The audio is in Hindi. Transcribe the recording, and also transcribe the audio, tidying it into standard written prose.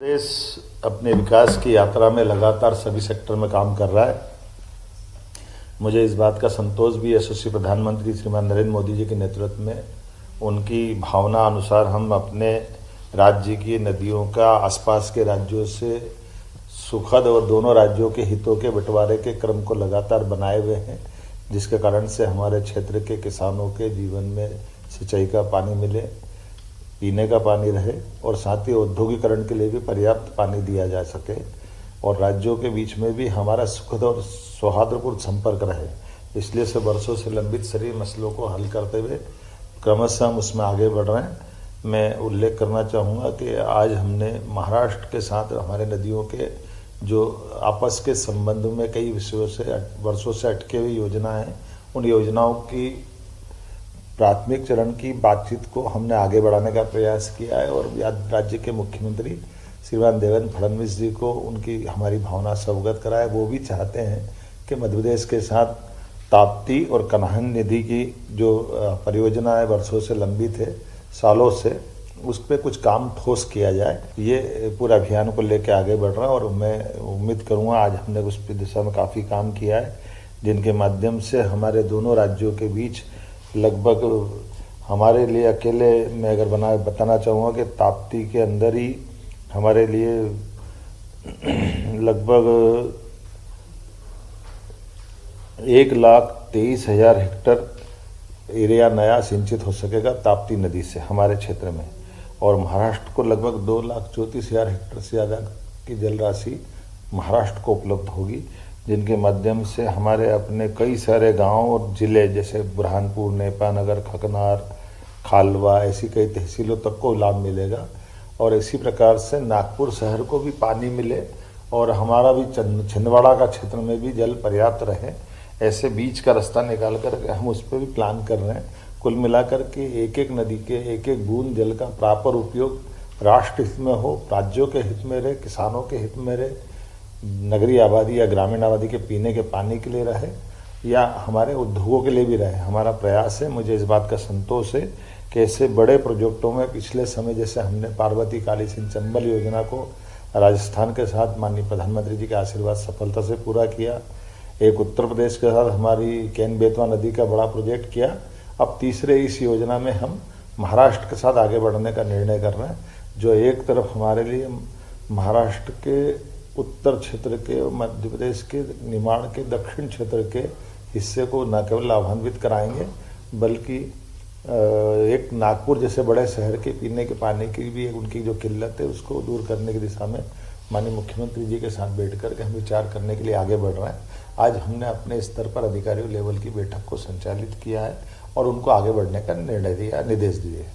देश अपने विकास की यात्रा में लगातार सभी सेक्टर में काम कर रहा है। मुझे इस बात का संतोष भी यशस्वी प्रधानमंत्री श्रीमान नरेंद्र मोदी जी के नेतृत्व में उनकी भावना अनुसार हम अपने राज्य की नदियों का आसपास के राज्यों से सुखद और दोनों राज्यों के हितों के बंटवारे के क्रम को लगातार बनाए हुए हैं, जिसके कारण से हमारे क्षेत्र के किसानों के जीवन में सिंचाई का पानी मिले, पीने का पानी रहे और साथ ही औद्योगिकरण के लिए भी पर्याप्त पानी दिया जा सके और राज्यों के बीच में भी हमारा सुखद और सौहार्दपूर्ण संपर्क रहे। इसलिए से वर्षों से लंबित सभी मसलों को हल करते हुए क्रमशः हम उसमें आगे बढ़ रहे हैं। मैं उल्लेख करना चाहूँगा कि आज हमने महाराष्ट्र के साथ हमारे नदियों के जो आपस के संबंध में कई विषयों से वर्षों से अटके हुई योजना है, उन योजनाओं की प्राथमिक चरण की बातचीत को हमने आगे बढ़ाने का प्रयास किया है और राज्य के मुख्यमंत्री श्रीमान देवेंद्र फडणवीस जी को उनकी हमारी भावना से अवगत कराए। वो भी चाहते हैं कि मध्य प्रदेश के साथ ताप्ती और कन्हान नदी की जो परियोजना है वर्षों से लंबित है, सालों से, उस पर कुछ काम ठोस किया जाए। ये पूरा अभियान को लेकर आगे बढ़ रहा है और मैं उम्मीद करूँगा आज हमने उस दिशा में काफ़ी काम किया है, जिनके माध्यम से हमारे दोनों राज्यों के बीच लगभग हमारे लिए अकेले मैं अगर बताना चाहूँगा कि ताप्ती के अंदर ही हमारे लिए लगभग 1,23,000 हेक्टर एरिया नया सिंचित हो सकेगा ताप्ती नदी से हमारे क्षेत्र में, और महाराष्ट्र को लगभग 2,34,000 हेक्टर से ज़्यादा की जल राशि महाराष्ट्र को उपलब्ध होगी, जिनके माध्यम से हमारे अपने कई सारे गांव और जिले जैसे बुरहानपुर, नेपानगर, खकनार, खालवा, ऐसी कई तहसीलों तक को लाभ मिलेगा और इसी प्रकार से नागपुर शहर को भी पानी मिले और हमारा भी छिंदवाड़ा का क्षेत्र में भी जल पर्याप्त रहे। ऐसे बीच का रास्ता निकाल कर हम उस पर भी प्लान कर रहे हैं। कुल मिलाकर के एक एक नदी के एक एक बूंद जल का प्रॉपर उपयोग राष्ट्र हित में हो, राज्यों के हित में रहे, किसानों के हित में रहे, नगरीय आबादी या ग्रामीण आबादी के पीने के पानी के लिए रहे या हमारे उद्योगों के लिए भी रहे। हमारा प्रयास है। मुझे इस बात का संतोष है कि ऐसे बड़े प्रोजेक्टों में पिछले समय जैसे हमने पार्वती काली सिंह चंबल योजना को राजस्थान के साथ माननीय प्रधानमंत्री जी के आशीर्वाद सफलता से पूरा किया, एक उत्तर प्रदेश के साथ हमारी केन बेतवा नदी का बड़ा प्रोजेक्ट किया। अब तीसरे इस योजना में हम महाराष्ट्र के साथ आगे बढ़ने का निर्णय कर रहे हैं, जो एक तरफ हमारे लिए महाराष्ट्र के उत्तर क्षेत्र के, मध्य प्रदेश के निमाड़ के दक्षिण क्षेत्र के हिस्से को न केवल लाभान्वित कराएंगे बल्कि एक नागपुर जैसे बड़े शहर के पीने के पानी की भी उनकी जो किल्लत है उसको दूर करने की दिशा में माननीय मुख्यमंत्री जी के साथ बैठ कर के हम विचार करने के लिए आगे बढ़ रहे हैं। आज हमने अपने स्तर पर अधिकारियों लेवल की बैठक को संचालित किया है और उनको आगे बढ़ने का निर्देश दिए।